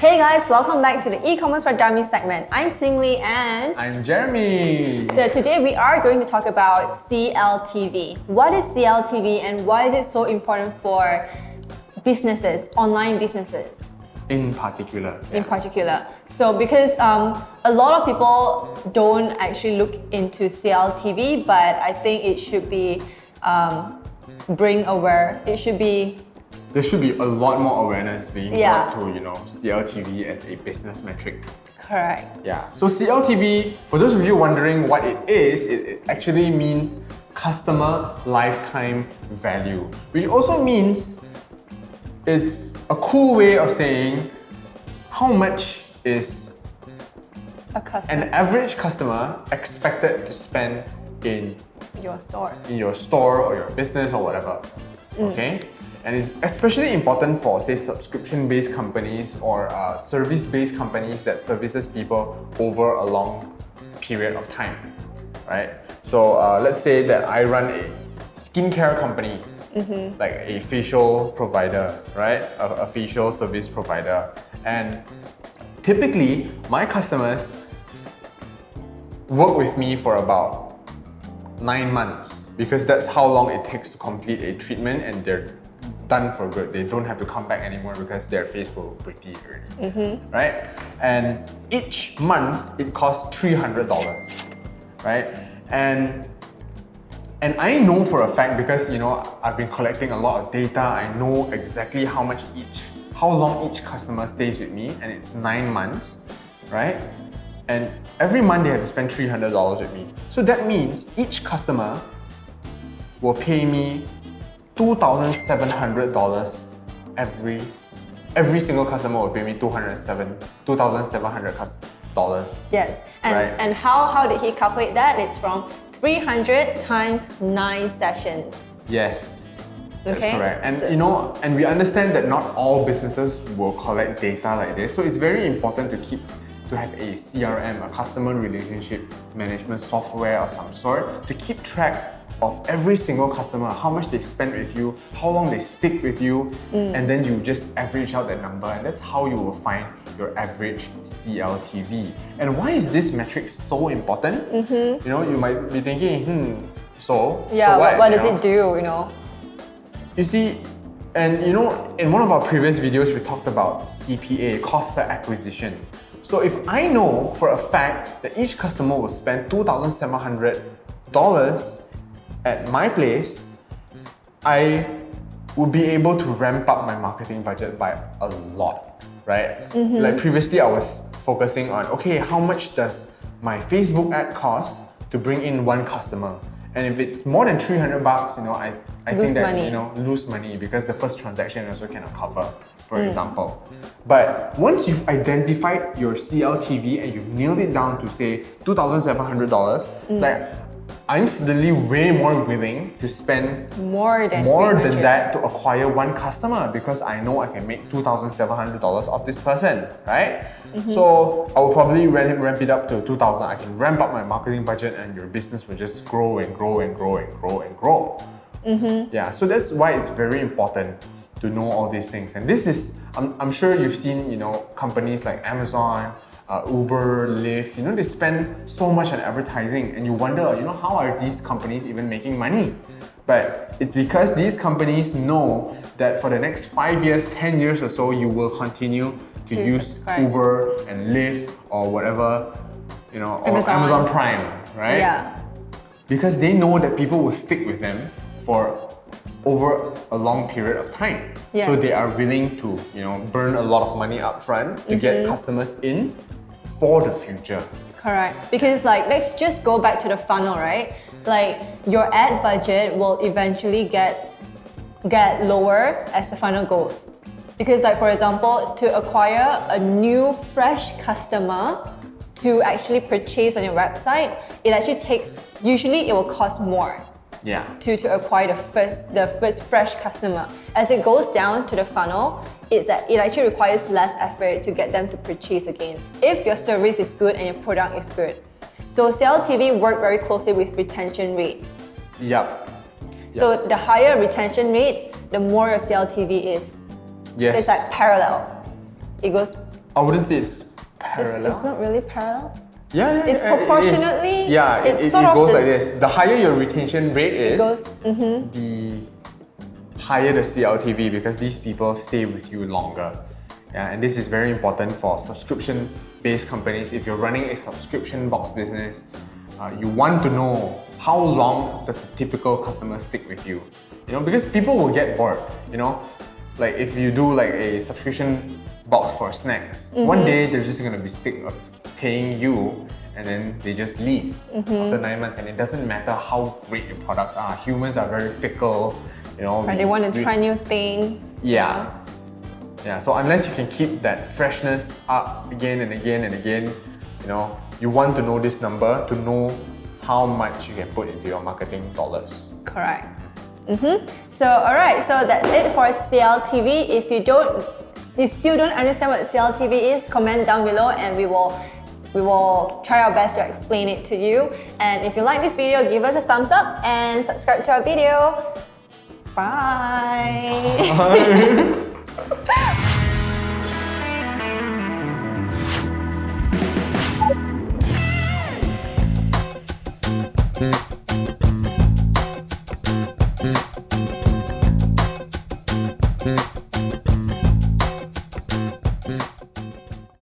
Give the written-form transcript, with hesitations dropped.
Hey guys, welcome back to the e-commerce for dummies segment. I'm Simli and I'm Jeremy. So today we are going to talk about CLTV. What is CLTV and why is it so important for businesses, online businesses? In particular. In particular. So because a lot of people don't actually look into CLTV, but I think it should be There should be a lot more awareness being brought to, CLTV as a business metric. Correct. Yeah. So CLTV, for those of you wondering what it is, it actually means customer lifetime value, which also means it's a cool way of saying how much is an average customer expected to spend in your store or your business or whatever. Okay? And it's especially important for, say, subscription-based companies or service-based companies that services people over a long period of time, right? So let's say that I run a skincare company, like a facial provider, right? A facial service provider. And typically, my customers work with me for about 9 months because that's how long it takes to complete a treatment and they're done for good. They don't have to come back anymore because their face will pretty already, right? And each month it costs $300, right? And I know for a fact because I've been collecting a lot of data. I know exactly how long each customer stays with me, and it's 9 months, right? And every month they have to spend $300 with me. So that means each customer will pay me $2,700 every single customer will pay me $2,700. Yes, and how did he calculate that? It's from 300 times 9 sessions. Yes, that's correct. And and we understand that not all businesses will collect data like this, so it's very important to have a CRM, a customer relationship management software of some sort, to keep track of every single customer, how much they spend with you, how long they stick with you, and then you just average out that number, and that's how you will find your average CLTV. And why is this metric so important? You might be thinking, so what does it do? You see, and in one of our previous videos, we talked about CPA, cost per acquisition. So if I know for a fact that each customer will spend $2,700 at my place, I will be able to ramp up my marketing budget by a lot, right? Like previously I was focusing on, okay, how much does my Facebook ad cost to bring in one customer? And if it's more than $300, I think that lose money because the first transaction also cannot cover, for example. But once you've identified your CLTV and you've nailed it down to say $2,700, like I'm suddenly way more willing to spend more than that to acquire one customer because I know I can make $2,700 off this person, right? So I will probably ramp it up to $2,000. I can ramp up my marketing budget and your business will just grow and grow and grow and grow and grow. Yeah, so that's why it's very important to know all these things. And this is, I'm sure you've seen, companies like Amazon, Uber, Lyft, they spend so much on advertising and you wonder, how are these companies even making money? But it's because these companies know that for the next 5 years, 10 years or so, you will continue to use Uber and Lyft or whatever, or Amazon Prime, right? Yeah. Because they know that people will stick with them for over a long period of time. Yes. So they are willing to, burn a lot of money up front to get customers in for the future. Correct. Because let's just go back to the funnel, right? Like your ad budget will eventually get lower as the funnel goes. Because for example, to acquire a new fresh customer to actually purchase on your website, usually it will cost more. Yeah. To acquire the first fresh customer. As it goes down to the funnel, it actually requires less effort to get them to purchase again if your service is good and your product is good. So CLTV work very closely with retention rate. Yep. So the higher retention rate, the more your CLTV is. Yes. It's parallel. It goes I wouldn't say it's parallel. It's not really parallel. Yeah, It's proportionately. It goes like this. The higher your retention rate is, mm-hmm. the higher the CLTV, because these people stay with you longer. Yeah, and this is very important for subscription-based companies. If you're running a subscription box business, you want to know how long does the typical customer stick with you. You know, because people will get bored. You know, like if you do like a subscription box for snacks, one day they're just gonna be sick of paying you, and then they just leave after 9 months. And it doesn't matter how great your products are. Humans are very fickle. You know, Or they want to try new things. Yeah. Yeah, so unless you can keep that freshness up again and again and again, you know, you want to know this number to know how much you can put into your marketing dollars. Correct. So, alright, so that's it for CLTV. If you still don't understand what CLTV is, comment down below and we will try our best to explain it to you. And if you like this video, give us a thumbs up and subscribe to our video. Bye.